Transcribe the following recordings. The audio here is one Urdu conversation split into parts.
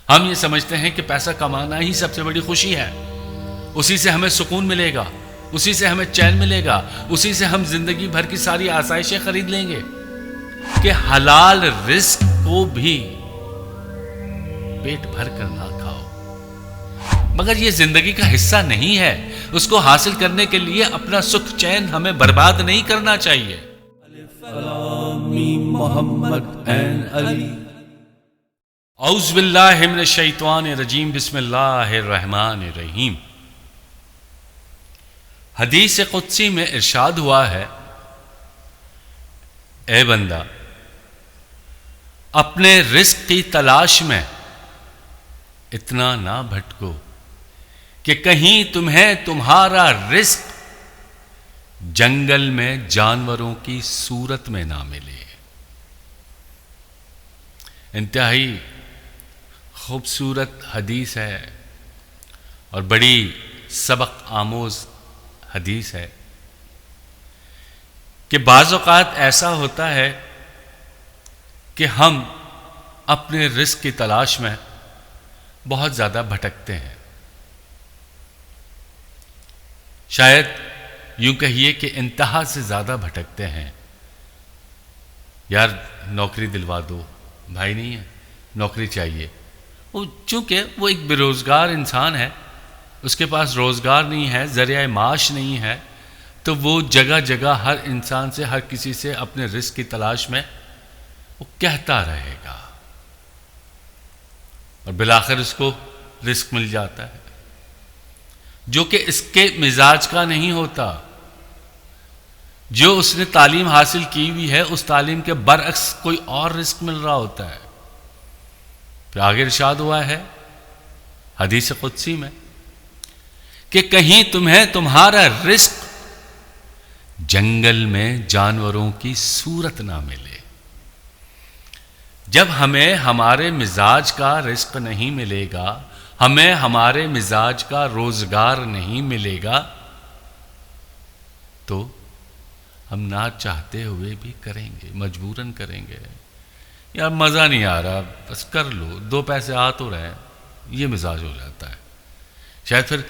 ہم یہ سمجھتے ہیں کہ پیسہ کمانا ہی سب سے بڑی خوشی ہے، اسی سے ہمیں سکون ملے گا، اسی سے ہمیں چین ملے گا، اسی سے ہم زندگی بھر کی ساری آسائشیں خرید لیں گے۔ کہ حلال رزق کو بھی پیٹ بھر کر نہ کھاؤ، مگر یہ زندگی کا حصہ نہیں ہے، اس کو حاصل کرنے کے لیے اپنا سکھ چین ہمیں برباد نہیں کرنا چاہیے۔ محمد اینڈ علی۔ اعوذ باللہ من الشیطان الرجیم، بسم اللہ الرحمن الرحیم۔ حدیث قدسی میں ارشاد ہوا ہے، اے بندہ اپنے رزق کی تلاش میں اتنا نہ بھٹکو کہ کہیں تمہیں تمہارا رزق جنگل میں جانوروں کی صورت میں نہ ملے۔ انتہائی خوبصورت حدیث ہے اور بڑی سبق آموز حدیث ہے کہ بعض اوقات ایسا ہوتا ہے کہ ہم اپنے رزق کی تلاش میں بہت زیادہ بھٹکتے ہیں، شاید یوں کہیے کہ انتہا سے زیادہ بھٹکتے ہیں۔ یار نوکری دلوا دو، بھائی نہیں ہے نوکری چاہیے، چونکہ وہ ایک بے روزگار انسان ہے، اس کے پاس روزگار نہیں ہے، ذریعہ معاش نہیں ہے، تو وہ جگہ جگہ ہر انسان سے، ہر کسی سے اپنے رزق کی تلاش میں وہ کہتا رہے گا، اور بالآخر اس کو رزق مل جاتا ہے جو کہ اس کے مزاج کا نہیں ہوتا۔ جو اس نے تعلیم حاصل کی ہوئی ہے اس تعلیم کے برعکس کوئی اور رزق مل رہا ہوتا ہے۔ پھر آگے ارشاد ہوا ہے حدیث قدسی میں کہ کہیں تمہیں تمہارا رزق جنگل میں جانوروں کی صورت نہ ملے۔ جب ہمیں ہمارے مزاج کا رزق نہیں ملے گا، ہمیں ہمارے مزاج کا روزگار نہیں ملے گا، تو ہم نہ چاہتے ہوئے بھی کریں گے، مجبوراً کریں گے۔ یار مزہ نہیں آ رہا، بس کر لو، دو پیسے آ تو رہے ہیں، یہ مزاج ہو جاتا ہے۔ شاید پھر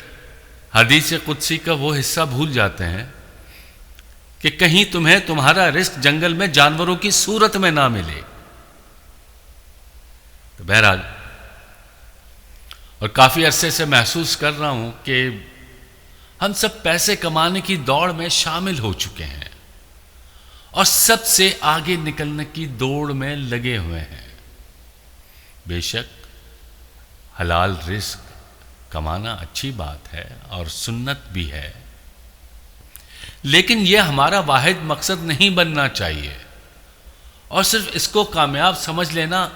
حدیث قدسی کا وہ حصہ بھول جاتے ہیں کہ کہیں تمہیں تمہارا رزق جنگل میں جانوروں کی صورت میں نہ ملے۔ تو بہرحال اور کافی عرصے سے محسوس کر رہا ہوں کہ ہم سب پیسے کمانے کی دوڑ میں شامل ہو چکے ہیں اور سب سے آگے نکلنے کی دوڑ میں لگے ہوئے ہیں۔ بے شک حلال رزق کمانا اچھی بات ہے اور سنت بھی ہے، لیکن یہ ہمارا واحد مقصد نہیں بننا چاہیے، اور صرف اس کو کامیاب سمجھ لینا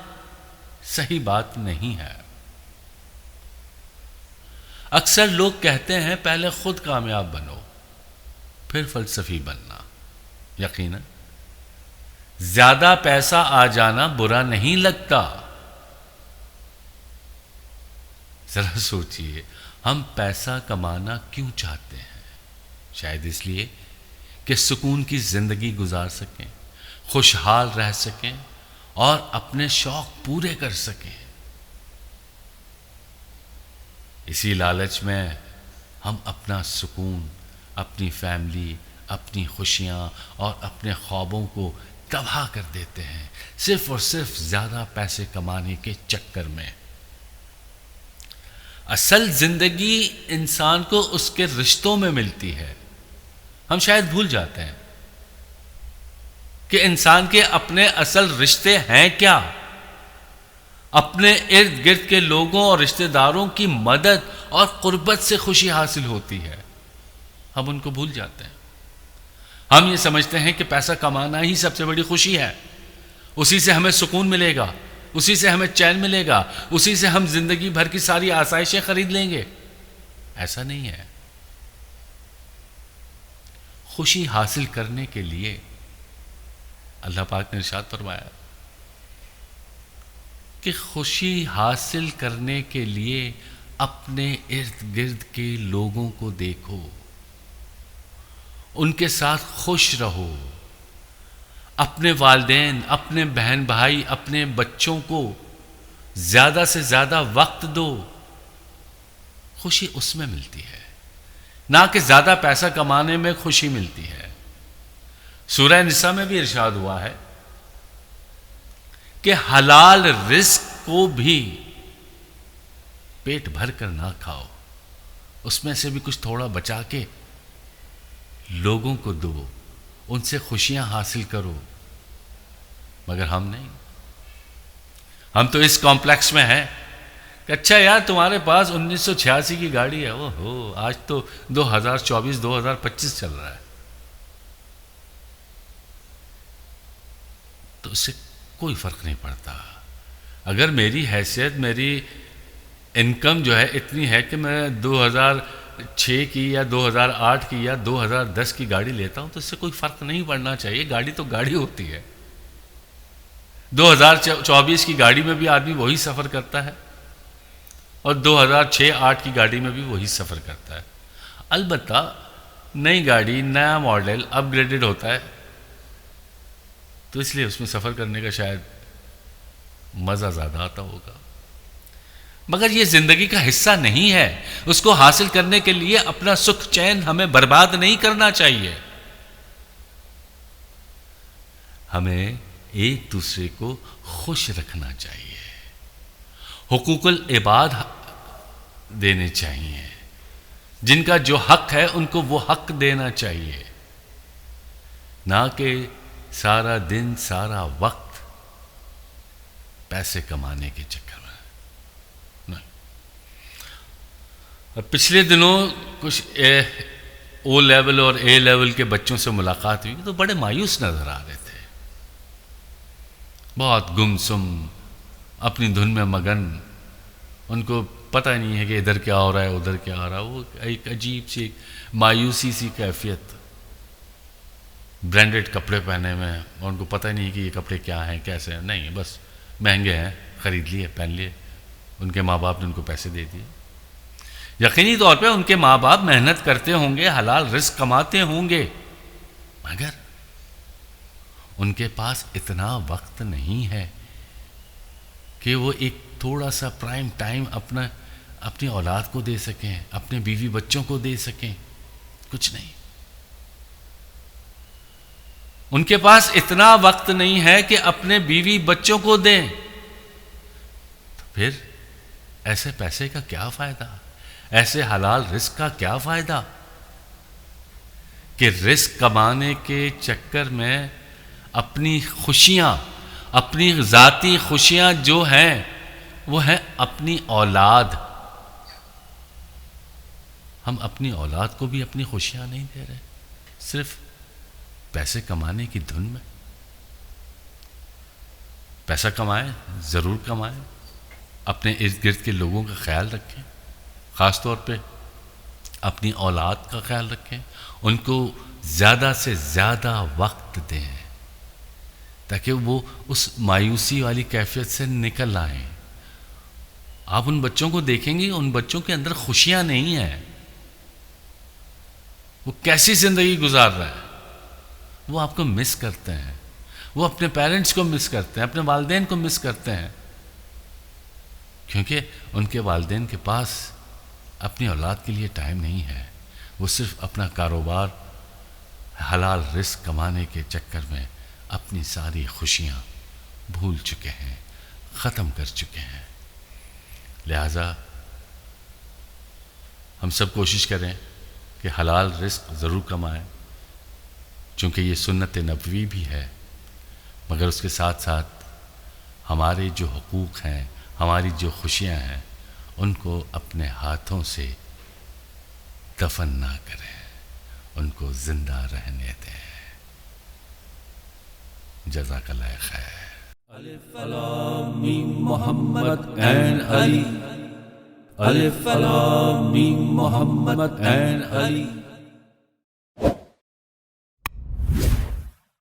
صحیح بات نہیں ہے۔ اکثر لوگ کہتے ہیں پہلے خود کامیاب بنو پھر فلسفی بننا۔ یقیناً زیادہ پیسہ آ جانا برا نہیں لگتا، ذرا سوچئے ہم پیسہ کمانا کیوں چاہتے ہیں؟ شاید اس لیے کہ سکون کی زندگی گزار سکیں، خوشحال رہ سکیں اور اپنے شوق پورے کر سکیں۔ اسی لالچ میں ہم اپنا سکون، اپنی فیملی، اپنی خوشیاں اور اپنے خوابوں کو تباہ کر دیتے ہیں، صرف اور صرف زیادہ پیسے کمانے کے چکر میں۔ اصل زندگی انسان کو اس کے رشتوں میں ملتی ہے۔ ہم شاید بھول جاتے ہیں کہ انسان کے اپنے اصل رشتے ہیں کیا۔ اپنے ارد گرد کے لوگوں اور رشتہ داروں کی مدد اور قربت سے خوشی حاصل ہوتی ہے، ہم ان کو بھول جاتے ہیں۔ ہم یہ سمجھتے ہیں کہ پیسہ کمانا ہی سب سے بڑی خوشی ہے، اسی سے ہمیں سکون ملے گا، اسی سے ہمیں چین ملے گا، اسی سے ہم زندگی بھر کی ساری آسائشیں خرید لیں گے۔ ایسا نہیں ہے۔ خوشی حاصل کرنے کے لیے اللہ پاک نے ارشاد فرمایا کہ خوشی حاصل کرنے کے لیے اپنے ارد گرد کے لوگوں کو دیکھو، ان کے ساتھ خوش رہو، اپنے والدین، اپنے بہن بھائی، اپنے بچوں کو زیادہ سے زیادہ وقت دو، خوشی اس میں ملتی ہے، نہ کہ زیادہ پیسہ کمانے میں خوشی ملتی ہے۔ سورہ نساء میں بھی ارشاد ہوا ہے کہ حلال رزق کو بھی پیٹ بھر کر نہ کھاؤ، اس میں سے بھی کچھ تھوڑا بچا کے لوگوں کو دو، ان سے خوشیاں حاصل کرو۔ مگر ہم نہیں، ہم تو اس کمپلیکس میں ہیں کہ اچھا یار تمہارے پاس 1986 کی گاڑی ہے، وہ ہو آج تو 2024 2025 چل رہا ہے، تو اس سے کوئی فرق نہیں پڑتا۔ اگر میری حیثیت، میری انکم جو ہے اتنی ہے کہ میں 2006 کی یا 2008 کی یا 2010 کی گاڑی لیتا ہوں، تو اس سے کوئی فرق نہیں پڑنا چاہیے۔ گاڑی تو گاڑی ہوتی ہے، 2024 کی گاڑی میں بھی آدمی وہی سفر کرتا ہے اور 2006-08 کی گاڑی میں بھی وہی سفر کرتا ہے۔ البتہ نئی گاڑی، نیا ماڈل اپ گریڈڈ ہوتا ہے، تو اس لیے اس میں سفر کرنے کا شاید مزہ زیادہ آتا ہوگا، مگر یہ زندگی کا حصہ نہیں ہے۔ اس کو حاصل کرنے کے لیے اپنا سکھ چین ہمیں برباد نہیں کرنا چاہیے۔ ہمیں ایک دوسرے کو خوش رکھنا چاہیے، حقوق العباد دینے چاہیے، جن کا جو حق ہے ان کو وہ حق دینا چاہیے، نہ کہ سارا دن سارا وقت پیسے کمانے کے چکر میں۔ اور پچھلے دنوں کچھ او لیول اور اے لیول کے بچوں سے ملاقات ہوئی تو بڑے مایوس نظر آ رہے تھے، بہت گمسم، اپنی دھن میں مگن، ان کو پتہ نہیں ہے کہ ادھر کیا ہو رہا ہے ادھر کیا ہو رہا ہے۔ وہ ایک عجیب سی مایوسی سی کیفیت، برانڈڈ کپڑے پہنے میں، اور ان کو پتہ نہیں کہ یہ کپڑے کیا ہیں کیسے ہیں، نہیں بس مہنگے ہیں، خرید لیے پہن لیے، ان کے ماں باپ نے ان کو پیسے دے دیے۔ یقینی طور پہ ان کے ماں باپ محنت کرتے ہوں گے، حلال رزق کماتے ہوں گے، مگر ان کے پاس اتنا وقت نہیں ہے کہ وہ ایک تھوڑا سا پرائم ٹائم اپنی اولاد کو دے سکیں، اپنے بیوی بچوں کو دے سکیں، کچھ نہیں۔ ان کے پاس اتنا وقت نہیں ہے کہ اپنے بیوی بچوں کو دیں، تو پھر ایسے پیسے کا کیا فائدہ، ایسے حلال رزق کا کیا فائدہ کہ رزق کمانے کے چکر میں اپنی خوشیاں، اپنی ذاتی خوشیاں جو ہیں وہ ہیں اپنی اولاد۔ ہم اپنی اولاد کو بھی اپنی خوشیاں نہیں دے رہے، صرف پیسے کمانے کی دھن میں۔ پیسہ کمائیں، ضرور کمائیں، اپنے ارد گرد کے لوگوں کا خیال رکھیں، خاص طور پہ اپنی اولاد کا خیال رکھیں، ان کو زیادہ سے زیادہ وقت دیں تاکہ وہ اس مایوسی والی کیفیت سے نکل آئیں۔ آپ ان بچوں کو دیکھیں گے، ان بچوں کے اندر خوشیاں نہیں ہیں، وہ کیسی زندگی گزار رہا ہے، وہ آپ کو مس کرتے ہیں، وہ اپنے پیرنٹس کو مس کرتے ہیں، اپنے والدین کو مس کرتے ہیں، کیونکہ ان کے والدین کے پاس اپنی اولاد کے لیے ٹائم نہیں ہے۔ وہ صرف اپنا کاروبار، حلال رزق کمانے کے چکر میں اپنی ساری خوشیاں بھول چکے ہیں، ختم کر چکے ہیں۔ لہذا ہم سب کوشش کریں کہ حلال رزق ضرور کمائیں، چونکہ یہ سنت نبوی بھی ہے، مگر اس کے ساتھ ساتھ ہمارے جو حقوق ہیں، ہماری جو خوشیاں ہیں، ان کو اپنے ہاتھوں سے دفن نہ کریں، ان کو زندہ رہنے دیں۔ جزاک اللہ خیر۔ الف لام میم محمد این علی، الف لام میم محمد این علی۔